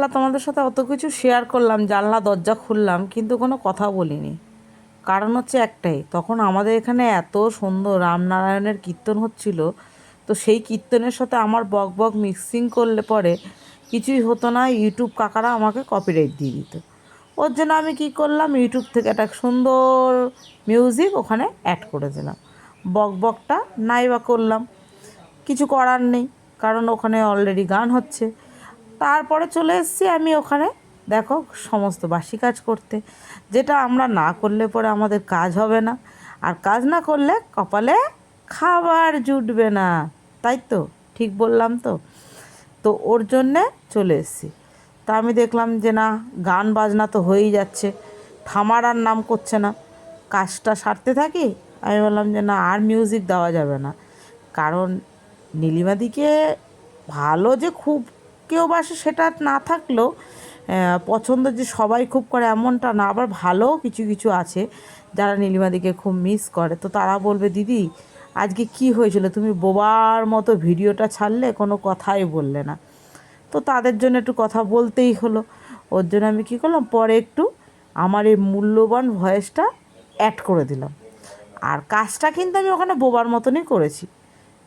সকালবেলা তোমাদের সাথে অত কিছু শেয়ার করলাম, জানলা দরজা খুললাম, কিন্তু কোনো কথা বলিনি। কারণ হচ্ছে একটাই, তখন আমাদের এখানে এত সুন্দর রামনারায়ণের কীর্তন হচ্ছিল, তো সেই কীর্তনের সাথে আমার বক বক মিক্সিং করলে পরে কিছুই হতো না, ইউটিউব কাকারা আমাকে কপিরাইট দিয়ে দিত। ওর জন্য আমি কি করলাম, ইউটিউব থেকে একটা সুন্দর মিউজিক ওখানে অ্যাড করে দিলাম। বক বকটা নাই বা করলাম, কিছু করার নেই, কারণ ওখানে অলরেডি গান হচ্ছে। তারপরে চলে এসেছি আমি ওখানে, দেখো, সমস্ত বাসি কাজ করতে, যেটা আমরা না করলে পরে আমাদের কাজ হবে না, আর কাজ না করলে কপালে খাবার জুটবে না। তাই তো, ঠিক বললাম তো? তো ওর জন্যে চলে এসেছি। তা আমি দেখলাম যে না, গান বাজনা তো হয়েই যাচ্ছে, থামার আর নাম করছে না, কাজটা সারতে থাকি। আমি বললাম যে না, আর মিউজিক দেওয়া যাবে না, কারণ নীলিমাদিকে ভালো যে খুব কেউ বাসে সেটা না থাকলেও পছন্দ যে সবাই খুব করে এমনটা না, আবার ভালোও কিছু কিছু আছে যারা নীলিমাদিকে খুব মিস করে। তো তারা বলবে, দিদি আজকে কি হয়েছিল, তুমি বোবার মতো ভিডিওটা ছাড়লে, কোনো কথাই বললে না। তো তাদের জন্য একটু কথা বলতেই হলো। ওর জন্য আমি কী করলাম, পরে একটু আমার এই মূল্যবান ভয়েসটা অ্যাড করে দিলাম। আর কাজটা কিন্তু আমি ওখানে বোবার মতনই করেছি,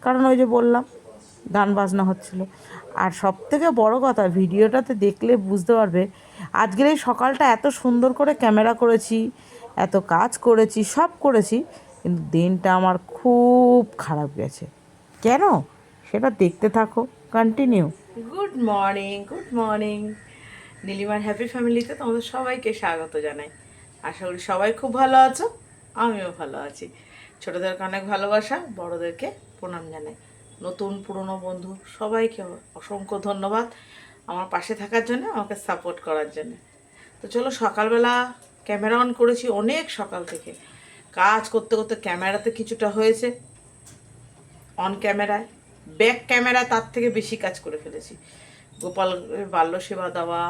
কারণ ওই যে বললাম গান বাজনা হচ্ছিল। আর সবথেকে বড় কথা, ভিডিওটাতে দেখলে বুঝতে পারবে আজকের এই সকালটা এত সুন্দর করে ক্যামেরা করেছি, এত কাজ করেছি, সব করেছি, কিন্তু দিনটা আমার খুব খারাপ গেছে। কেন, সেটা দেখতে থাকো, continue. Good morning, good morning. নীলিমার হ্যাপি ফ্যামিলিতে তোমাদের সবাইকে স্বাগত জানাই। আশা করি সবাই খুব ভালো আছো, আমিও ভালো আছি। ছোটদেরকে অনেক ভালোবাসা, বড়দেরকে প্রণাম জানাই। নতুন পুরনো বন্ধু সবাইকে অসংখ্য ধন্যবাদ আমার পাশে থাকার জন্য, আমাকে সাপোর্ট করার জন্য। তো চলো, সকালবেলা ক্যামেরা অন করেছি অনেক সকাল থেকে, কাজ করতে করতে ক্যামেরাতে কিছুটা হয়েছে, অন ক্যামেরায়, ব্যাক ক্যামেরায় তার থেকে বেশি কাজ করে ফেলেছি। গোপাল বাল্য সেবা দেওয়া,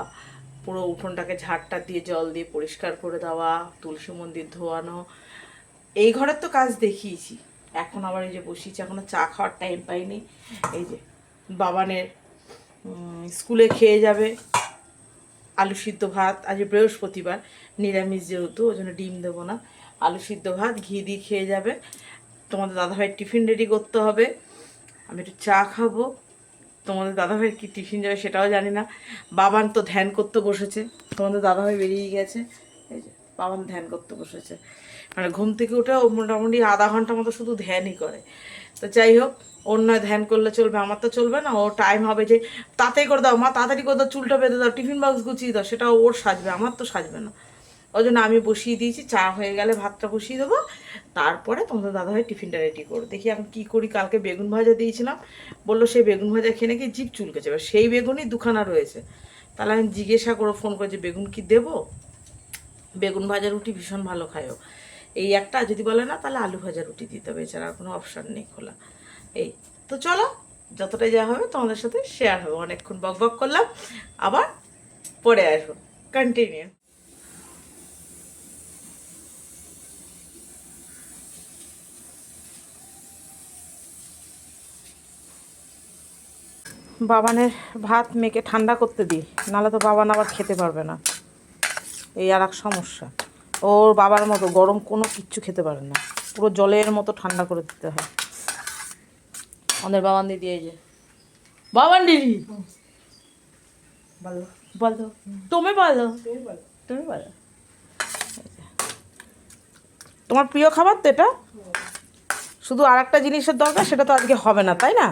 পুরো উঠোনটাকে ঝাড়টা দিয়ে জল দিয়ে পরিষ্কার করে দেওয়া, তুলসী মন্দির ধোয়ানো, এই ঘরের তো কাজ দেখিয়েছি। এখন আবার এই যে বসিয়েছি, এখনও চা খাওয়ার টাইম পাইনি। এই যে বাবানের স্কুলে খেয়ে যাবে আলু সিদ্ধ ভাত, আজ বৃহস্পতিবার, নিরামিষ যেহেতু, ওই জন্য ডিম দেবো না, আলু সিদ্ধ ভাত ঘি দিয়ে খেয়ে যাবে। তোমাদের দাদাভাইয়ের টিফিন রেডি করতে হবে, আমি একটু চা খাবো। তোমাদের দাদাভাইয়ের কী টিফিন যাবে সেটাও জানি না। বাবান তো ধ্যান করতে বসেছে, তোমাদের দাদাভাই বেরিয়ে গেছে, এই যে বাবান ধ্যান করতে বসেছে, মানে ঘুম থেকে উঠে ও মোটামুটি আধা ঘন্টা মতো শুধু ধ্যানই করে। তো যাই হোক, ওর নয় ধ্যান করলে চলবে, আমার তো চলবে না। ও টাইম হবে যে তাড়াতাড়ি করে দাও মা, তাড়াতাড়ি করে দাও, চুলটা বেঁধে দাও, টিফিন বক্স গুছিয়ে দাও, সেটা ওর সাজবে, আমার তো সাজবে না। ওই জন্য আমি বসিয়ে দিয়েছি, চা হয়ে গেলে ভাতটা বসিয়ে দেবো, তারপরে তোমাদের দাদাভাই টিফিনটা রেডি করো। দেখি এখন কী করি। কালকে বেগুন ভাজা দিয়েছিলাম, বললো সেই বেগুন ভাজা খেয়ে নাকি জিভ চুলকেছে, এবার সেই বেগুনই দুখানা রয়েছে। তাহলে আমি জিজ্ঞাসা করে ফোন করেছি, বেগুন কি দেবো? বেগুন ভাজা রুটি ভীষণ ভালো খায়ও, এই একটা যদি বলে না তাহলে আলু ভাজা রুটি দিতে হবে, এছাড়া আর কোনো অপশান নেই খোলা। এই তো চলো, যতটাই যা হবে তোমাদের সাথে শেয়ার হবে। অনেকক্ষণ বক বক করলাম, আবার পরে আসবো, কন্টিনিউ। বাবানের ভাত মেখে ঠান্ডা করতে দিই, নাহলে তো বাবান আবার খেতে পারবে না, এই আর এক সমস্যা। ওর বাবার মতো গরম কোনো কিচ্ছু খেতে পারে না, পুরো জলের মতো ঠান্ডা করে দিতে হয়। আমাদের বাবান দিদি, এই যে বাবান দিদি, বলো বলো, তুমি বলো, তুমি বলো। তোমার প্রিয় খাবার তো এটা, শুধু আর একটা জিনিসের দরকার, সেটা তো আজকে হবে না, তাই না?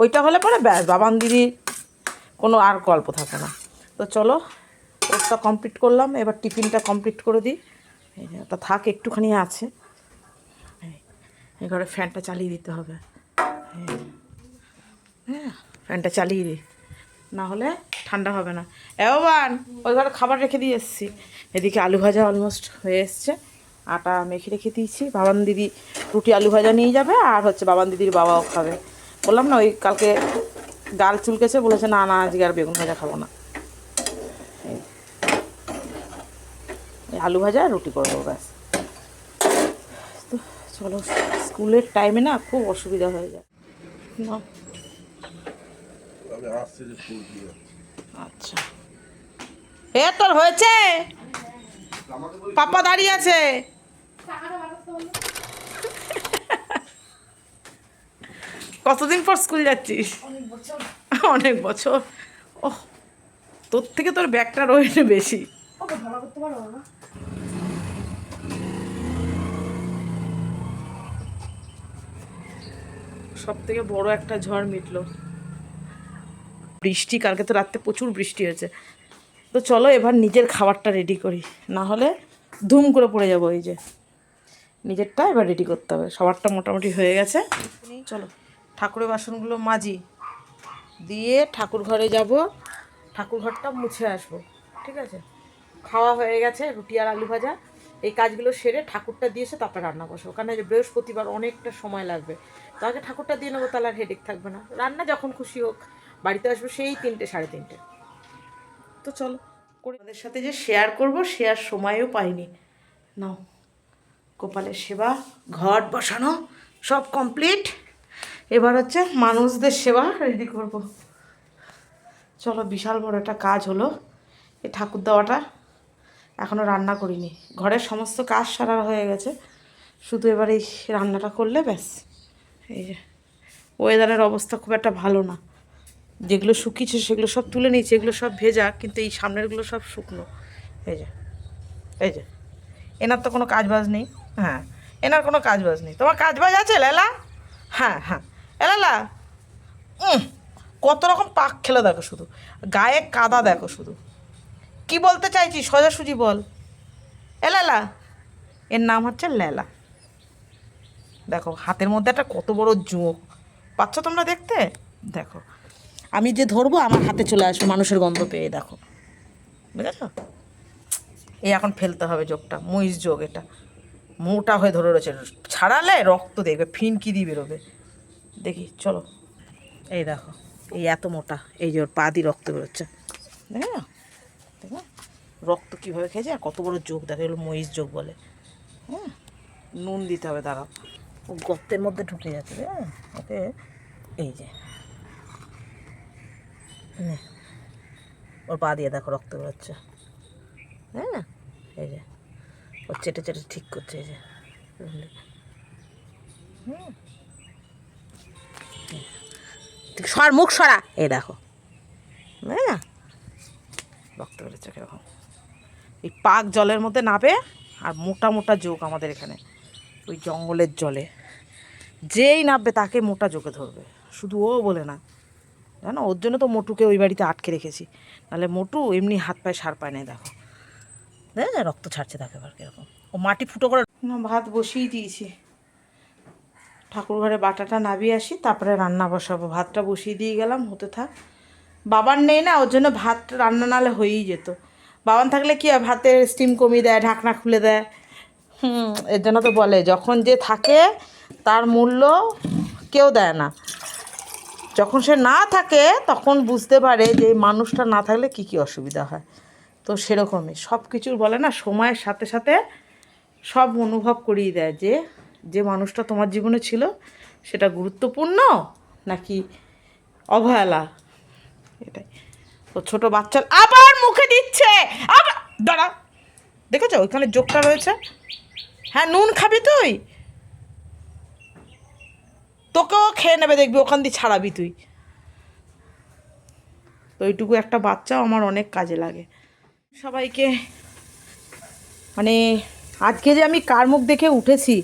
ওইটা হলে পরে ব্যাস, বাবান দিদির কোনো আর গল্প থাকে না। তো চলো, ওটা কমপ্লিট করলাম, এবার টিফিনটা কমপ্লিট করে দিই। এই যে ওটা থাক, একটুখানি আছে, এই ঘরে ফ্যানটা চালিয়ে দিতে হবে। হ্যাঁ, ফ্যানটা চালিয়ে দিই, না হলে ঠান্ডা হবে না। বাবান, ওই ঘরে খাবার রেখে দিয়ে এসেছি। এদিকে আলু ভাজা অলমোস্ট হয়ে এসছে, আটা মেখে রেখে দিয়েছি। বাবান দিদি রুটি আলু ভাজা নিয়ে যাবে, আর হচ্ছে বাবান দিদির বাবাও খাবে। বললাম না, ওই কালকে গাল চুলকেছে, বলেছে না না আজকে আর বেগুন ভাজা খাবো না, এই আলু ভাজা আর রুটি করবো ব্যাস। তো চলো, স্কুলের টাইমে না খুব অসুবিধা হয়ে যায় না। আচ্ছা, এ তোর হয়েছে? পাপা দাঁড়িয়ে আছে। কতদিন পর স্কুল যাচ্ছিস? অনেক বছর। ওহ, তোর থেকে তোর ব্যাগটা রয়েছে বেশি। সব থেকে বড় একটা ঝড় মিটলো। বৃষ্টি, কালকে তো রাত্রে প্রচুর বৃষ্টি হয়েছে। তো চলো এবার নিজের খাবারটা রেডি করি, না হলে ধুম করে পড়ে যাবো। এই যে নিজেরটা এবার রেডি করতে হবে। সবারটা মোটামুটি হয়ে গেছে। চলো ঠাকুরের বাসনগুলো মাজি, দিয়ে ঠাকুর ঘরে যাব, ঠাকুর ঘরটা মুছে আসবো। ঠিক আছে, খাওয়া হয়ে গেছে, রুটি আর আলু ভাজা। এই কাজগুলো সেরে ঠাকুরটা দিয়েছে, তারপরে রান্না বসবো। কারণ এই যে বৃহস্পতিবার অনেকটা সময় লাগবে, তো আগে ঠাকুরটা দিয়ে নেবো, তাহলে আর হেডেক থাকবে না। রান্না যখন খুশি হোক, বাড়িতে আসবো সেই 3টে 3:30। তো চলো করে ওদের সাথে যে শেয়ার করব, শেয়ার সময়ও পাইনি। নাও, গোপালের সেবা, ঘট বসানো সব কমপ্লিট। এবার হচ্ছে মানুষদের সেবা রেডি করব। চলো, বিশাল বড় একটা কাজ হলো। এই ঠাকুর দেওয়াটা এখনও রান্না করিনি। ঘরের সমস্ত কাজ সারা হয়ে গেছে, শুধু এবার এই রান্নাটা করলে ব্যাস। এই যে ওয়েদারের অবস্থা খুব একটা ভালো না, যেগুলো শুকিয়েছে সেগুলো সব তুলে নিয়েছি, এগুলো সব ভেজা, কিন্তু এই সামনেরগুলো সব শুকনো। এই যে, এই যে, এনার তো কোনো কাজ বাজ নেই। হ্যাঁ, এনার কোনো কাজ বাজ নেই। তোমার কাজ বাজ আছে লেলা? হ্যাঁ হ্যাঁ, এলালা কত রকম পাক খেলে দেখো, শুধু গায়ে কাদা দেখো। শুধু কি বলতে চাইছি সোজাসুজি বল। এলালা, এর নাম হচ্ছে লেলা। দেখো হাতের মধ্যে একটা কত বড় জোঁক, পাচ্ছ তোমরা দেখতে? দেখো, আমি যে ধরবো আমার হাতে চলে আসবে মানুষের গন্ধ পেয়ে। দেখো, বুঝেছ? এই এখন ফেলতে হবে যোগটা, মহিষ যোগ। এটা মোটা হয়ে ধরে রয়েছে, ছাড়ালে রক্ত দেখবে, ফিনকি দিয়ে বেরোবে। দেখি চলো, এই দেখো, এই এত মোটা, এই যে ওর পা দিয়ে রক্ত বেরোচ্ছে। দেখো, দেখো রক্ত কীভাবে খেয়েছে, আর কত বড় যোগ দেখো, এগুলো মহিষ যোগ বলে। হ্যাঁ, নুন দিতে হবে, দাঁড়াও, ও গর্তের মধ্যে ঢুকে যাচ্ছে। হ্যাঁ, ওকে, এই যে নে, ওর পা দিয়ে দেখো রক্ত বেরোচ্ছে। হ্যাঁ, এই যে ও চেটে চেটে ঠিক করছে। এই যে সর, মুখ সরা। এই দেখো, হ্যাঁ, রক্ত বেরোচ্ছে কীরকম। এই পাক জলের মধ্যে নাবে, আর মোটা মোটা যোগ আমাদের এখানে ওই জঙ্গলের জলে যেই নামবে তাকে মোটা যোগে ধরবে। শুধু ও বলে না, জানো, ওর জন্য তো মোটুকে ওই বাড়িতে আটকে রেখেছি, নাহলে মোটু এমনি হাত পায়ে সার পায় নাই। দেখো, দেখো রক্ত ছাড়ছে, দেখো এবার কীরকম। ও মাটি ফুটো করে না, ভাত বসিয়ে দিয়েছি। ঠাকুর ঘরে বাটাটা নাবিয়ে আসি, তারপরে রান্না বসাবো। ভাতটা বসিয়ে দিয়ে গেলাম, হতে থাক। বাবার নেই না, ওর জন্য ভাত রান্না নাহলে হয়েই যেত। বাবান থাকলে কি হয়, ভাতের স্টিম কমিয়ে দেয়, ঢাকনা খুলে দেয়। এর জন্য তো বলে, যখন যে থাকে তার মূল্য কেউ দেয় না। যখন সে না থাকে তখন বুঝতে পারে যে এই মানুষটা না থাকলে কী কী অসুবিধা হয়। তো সেরকমই সব কিছুর বলে না, সময়ের সাথে সাথে সব অনুভব করিয়ে দেয় যে যে মানুষটা তোমার জীবনে ছিল সেটা গুরুত্বপূর্ণ নাকি অবহেলা। এটাই। ও ছোটো বাচ্চা আবার মুখে দিচ্ছে, আবার দাঁড়া, দেখেছো ওইখানে যোগটা রয়েছে। হ্যাঁ, নুন খাবি তুই? তোকেও খেয়ে নেবে, দেখবি, ওখান দিয়ে ছাড়াবি তুই। তো ওইটুকু একটা বাচ্চাও আমার অনেক কাজে লাগে। সবাইকে মানে আজকে যে আমি কার মুখ দেখে উঠেছি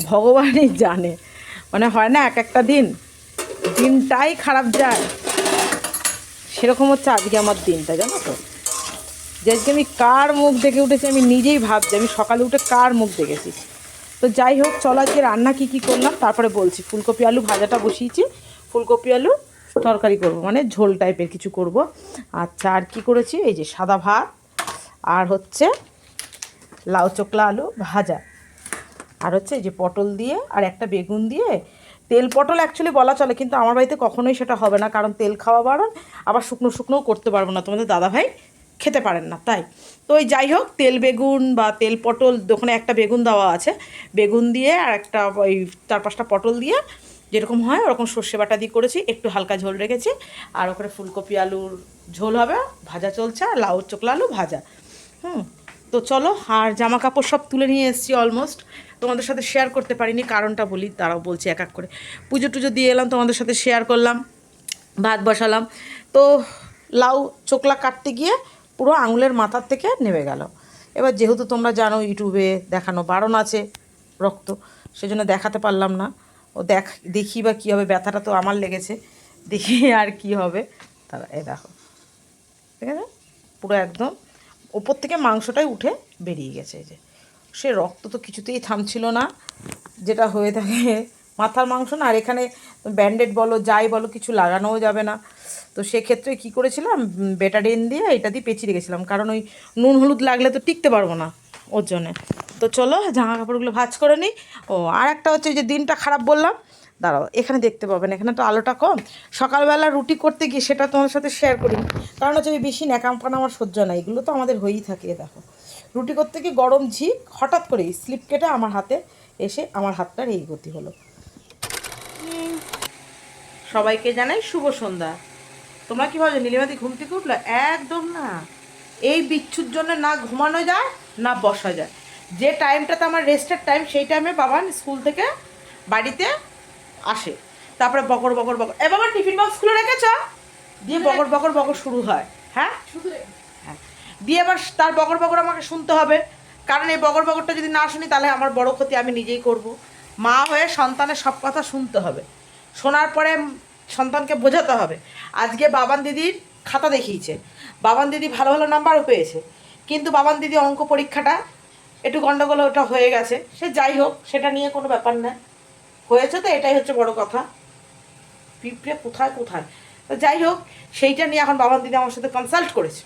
ভগবানই জানে। মানে হয় না, এক একটা দিনটাই খারাপ যায়, সেরকম হচ্ছে আজকে আমার দিনটা, জানো তো। যে আজকে আমি কার মুখ দেখে উঠেছি আমি নিজেই ভাবছি, আমি সকালে উঠে কার মুখ দেখেছি। তো যাই হোক, চলো আজকে রান্না কী করলাম তারপরে বলছি। ফুলকপি আলু ভাজাটা বসিয়েছি, ফুলকপি আলু তরকারি করব, মানে ঝোল টাইপের কিছু করব। আচ্ছা, আর কি করেছি, এই যে সাদা ভাত, আর হচ্ছে লাউ চোকলা আলু ভাজা, আর হচ্ছে এই যে পটল দিয়ে আর একটা বেগুন দিয়ে। তেল পটল অ্যাকচুয়ালি বলা চলে, কিন্তু আমার বাড়িতে কখনোই সেটা হবে না, কারণ তেল খাওয়া বারণ, আবার শুকনো শুকনোও করতে পারবো না, তোমাদের দাদাভাই খেতে পারেন না তাই। তো ওই যাই হোক, তেল বেগুন বা তেল পটল, দোকানে একটা বেগুন দেওয়া আছে, বেগুন দিয়ে আর একটা ওই 4-5টা পটল দিয়ে যেরকম হয় ওরকম সর্ষে বাটা দিয়ে করেছি, একটু হালকা ঝোল রেখেছি। আর ওখানে ফুলকপি আলুর ঝোল হবে, ভাজা চলছে, আর লাউ চোকলা আলু ভাজা। তো চলো, আর জামা কাপড় সব তুলে নিয়ে এসেছি অলমোস্ট। তোমাদের সাথে শেয়ার করতে পারিনি, কারণটা বলি, তারাও বলছি এক এক করে। পুজো টুজো দিয়ে এলাম, তোমাদের সাথে শেয়ার করলাম, ভাত বসালাম। তো লাউ চোকলা কাটতে গিয়ে পুরো আঙুলের মাথার থেকে নেমে গেল। এবার যেহেতু তোমরা জানো ইউটিউবে দেখানো বারণ আছে রক্ত, সেজন্য দেখাতে পারলাম না। ও দেখি বা কী হবে, ব্যথাটা তো আমার লেগেছে, দেখি আর কি হবে। তারা এ দেখো, ঠিক আছে, পুরো একদম ওপর থেকে মাংসটাই উঠে বেরিয়ে গেছে। এই যে সে রক্ত তো কিছুতেই থামছিল না, যেটা হয়ে থাকে মাথার মাংস না। আর এখানে ব্যান্ডেড বলো যাই বলো কিছু লাগানোও যাবে না। তো সেক্ষেত্রে কী করেছিলাম, বেটাডিন দিয়ে এটা দিয়ে পেঁচিয়ে রেখেছিলাম, কারণ ওই নুন হলুদ লাগলে তো টিকতে পারবো না ওর জন্যে। তো চলো জামা কাপড়গুলো ভাঁজ করে নিই। ও আর একটা হচ্ছে যে দিনটা খারাপ বললাম, দাঁড়াও এখানে দেখতে পাবেন, এখানে তো আলোটা কম। সকালবেলা রুটি করতে গিয়ে সেটা তোমাদের সাথে শেয়ার করি, কারণ হচ্ছে ওই বেশি ন্যাকামপানা আমার সহ্য না, এগুলো তো আমাদের হয়েই থাকে। দেখো রুটি করতে গিয়ে গরম ঝিক হঠাৎ করেই স্লিপ কেটে আমার হাতে এসে আমার হাতটার এই গতি হলো। সবাইকে জানাই শুভ সন্ধ্যা। তোমরা কী ভাবছো নীলিমাদি ঘুম থেকে উঠলো? একদম না, এই বিচ্ছুর জন্য না ঘুমানো যায় না বসা যায়। যে টাইমটাতে আমার রেস্টের টাইম, সেই টাইমে বাবান স্কুল থেকে বাড়িতে আসে, তারপরে বকর বকর বকর, এ বাবা টিফিন বক্স খুলে রেখেছ, দিয়ে বকর বকর বকর শুরু হয়। হ্যাঁ হ্যাঁ, দিয়ে এবার তার বকর বকর আমাকে শুনতে হবে, কারণ এই বকর বকরটা যদি না শুনি তাহলে আমার বড় ক্ষতি আমি নিজেই করব। মা হয়ে সন্তানের সব কথা শুনতে হবে, শোনার পরে সন্তানকে বোঝাতে হবে। আজকে বাবান দিদির খাতা দেখিয়েছে, বাবান দিদি ভালো ভালো নাম্বারও পেয়েছে, কিন্তু বাবান দিদি অঙ্ক পরীক্ষাটা একটু গণ্ডগোল ওটা হয়ে গেছে। সে যাই হোক, সেটা নিয়ে কোনো ব্যাপার না, হয়েছে তো এটাই হচ্ছে বড় কথা। পিঁপড়ে কোথায় কোথায়, তো যাই হোক, সেইটা নিয়ে এখন বাবান দিদি আমার সাথে কনসাল্ট করেছে,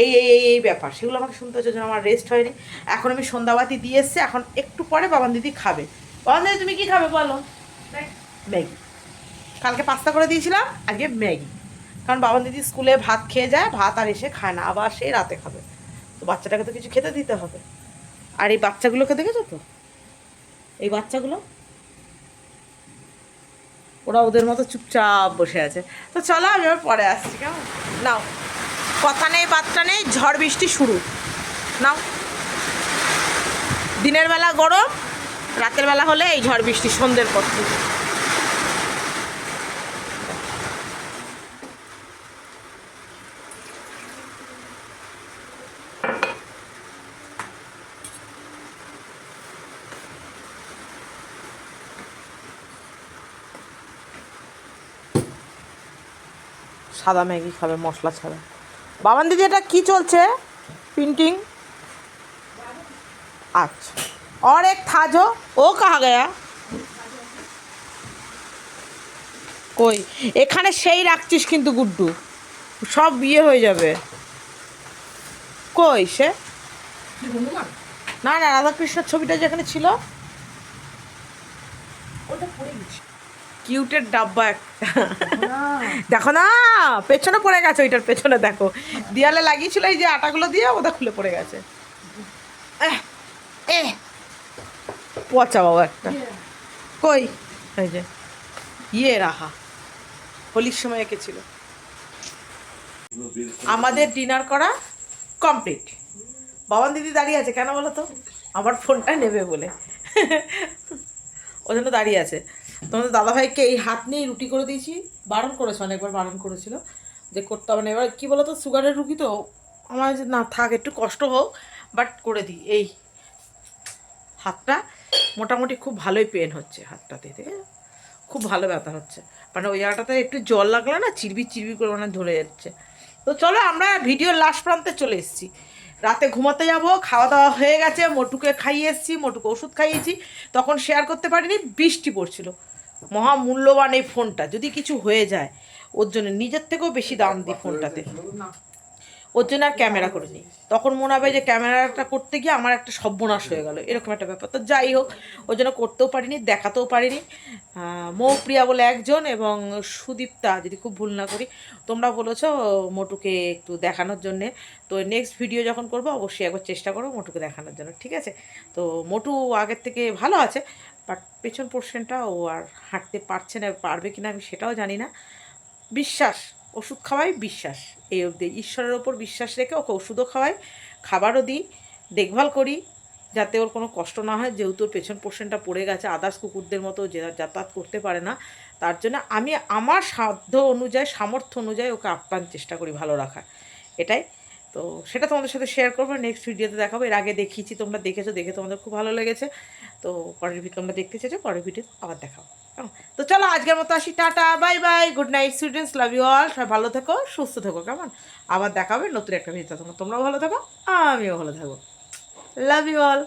এই এই এই এই ব্যাপার, সেগুলো আমাকে শুনতে হচ্ছে, জন্য আমার রেস্ট হয়নি। এখন আমি সন্ধ্যাবাতি দিয়ে এসছে, এখন একটু পরে বাবান দিদি খাবে। বাবান দিদি তুমি কী খাবে বলো? ম্যাগি। কালকে পাস্তা করে দিয়েছিলাম, আজকে ম্যাগি, কারণ বাবান দিদি স্কুলে ভাত খেয়ে যায়, ভাত আর এসে খায় না, আবার সেই রাতে খাবে। তো বাচ্চাটাকে তো কিছু খেতে দিতে হবে। আর এই বাচ্চাগুলোকে দেখেছো তো, এই বাচ্চাগুলো ওরা ওদের মতো চুপচাপ বসে আছে। তো চলো আমি আবার পরে আসছি, কেমন? নাও, কথা নেই বার্তা নেই, ঝড় বৃষ্টি শুরু। নাও, দিনের বেলা গরম, রাতের বেলা হলে এই ঝড় বৃষ্টি সন্ধ্যের পর থেকে। সাদা ম্যাগি খাবে মশলা ছাড়া। বাবান দিদি এটা কি চলছে? प्रिंटिंग? अच्छा, और एक था जो, वो कहाँ गया? কই এখানে সেই রাখছিস কিন্তু গুড্ডু, সব বিয়ে হয়ে যাবে। কই সে? না না, রাধাকৃষ্ণের ছবিটা যেখানে ছিল ওটা পড়ে গেছে। কিউটের ডাব্বা একটা, দেখো না পেছনে পড়ে গেছে, ওইটার পেছনে দেখো দেয়ালে লাগিয়েছিল এই যে আটাগুলো দিয়ে, ওটা খুলে পড়ে গেছে। পচা বাবা একটা। কই এই যে ইয়ে রাহা, হোলির সময় এঁকেছিল। আমাদের ডিনার করা কমপ্লিট। বাবান দিদি দাঁড়িয়ে আছে কেন বলো তো? আমার ফোনটা নেবে বলে ওই জন্য দাঁড়িয়ে আছে। তোমাদের দাদাভাইকে এই হাত নিয়েই রুটি করে দিয়েছি, বারণ করেছে, অনেকবার বারণ করেছিল যে করতে হবে না। এবার কী বলো তো, সুগারের রুগী তো, আমার যে না থাক একটু কষ্ট হোক, বাট করে দিই। এই হাতটা মোটামুটি খুব ভালোই পেন হচ্ছে, হাতটাতে থেকে খুব ভালো ব্যথা হচ্ছে, মানে ওই জায়গাটাতে একটু জল লাগলে না চিরবির চিরবির করে মানে ধরে যাচ্ছে। তো চলো আমরা ভিডিওর লাস্ট প্রান্তে চলে এসেছি, রাতে ঘুমাতে যাব, খাওয়া দাওয়া হয়ে গেছে, মোটুকে খাইয়ে এসেছি, মোটুকে ওষুধ খাইয়েছি, তখন শেয়ার করতে পারিনি, বৃষ্টি পড়ছিল। মহামূল্যবান এই ফোনটা, যদি কিছু হয়ে যায় ওর জন্য নিজের থেকেও বেশি দাম দিই ফোনটাতে, ওর জন্য আর ক্যামেরা করিনি। তখন মনে হবে যে ক্যামেরাটা করতে গিয়ে আমার একটা সর্বনাশ হয়ে গেল, এরকম একটা ব্যাপার। তো যাই হোক, ওর জন্য করতেও পারিনি, দেখাতেও পারিনি। মৌপ্রিয়া বলে একজন এবং সুদীপ্তা, যদি খুব ভুল না করি, তোমরা বলেছো মোটুকে একটু দেখানোর জন্যে। তো নেক্সট ভিডিও যখন করবো অবশ্যই একবার চেষ্টা করবো মোটুকে দেখানোর জন্য, ঠিক আছে? তো মোটু আগের থেকে ভালো আছে, বাট পেছন পোর্শনটা ও আর হাঁটতে পারছে না, পারবে কিনা আমি সেটাও জানি না। বিশ্বাস, ওষুধ খাওয়াই বিশ্বাস, এই অবধি ঈশ্বরের ওপর বিশ্বাস রেখে ওকে ওষুধও খাওয়াই, খাবারও দিই, দেখভাল করি, যাতে ওর কোনো কষ্ট না হয়। যেহেতু ওর পেছন পোর্শনটা পড়ে গেছে, আদার্স কুকুরদের মতো যে যাতায়াত করতে পারে না, তার জন্য আমি আমার সাধ্য অনুযায়ী, সামর্থ্য অনুযায়ী ওকে আপ্রাণ চেষ্টা করি ভালো রাখার, এটাই। তো সেটা তোমাদের সাথে শেয়ার করবো, নেক্সট ভিডিওতে দেখাবো। এর আগে দেখিয়েছি, তোমরা দেখেছো, দেখে তোমাদের খুব ভালো লেগেছে। তো পরের ভিডিও তোমরা দেখতে চেয়েছো, পরের ভিডিও আবার দেখাবো। কেমন? তো চলো আজকের মতো আসি, tata, bye bye, good night students, love you all. সবাই ভালো থেকো, সুস্থ থেকো, কেমন? আবার দেখাবে নতুন একটা ভিডিও, তোমরাও ভালো থাকো, আমিও ভালো থাকবো। Love you all.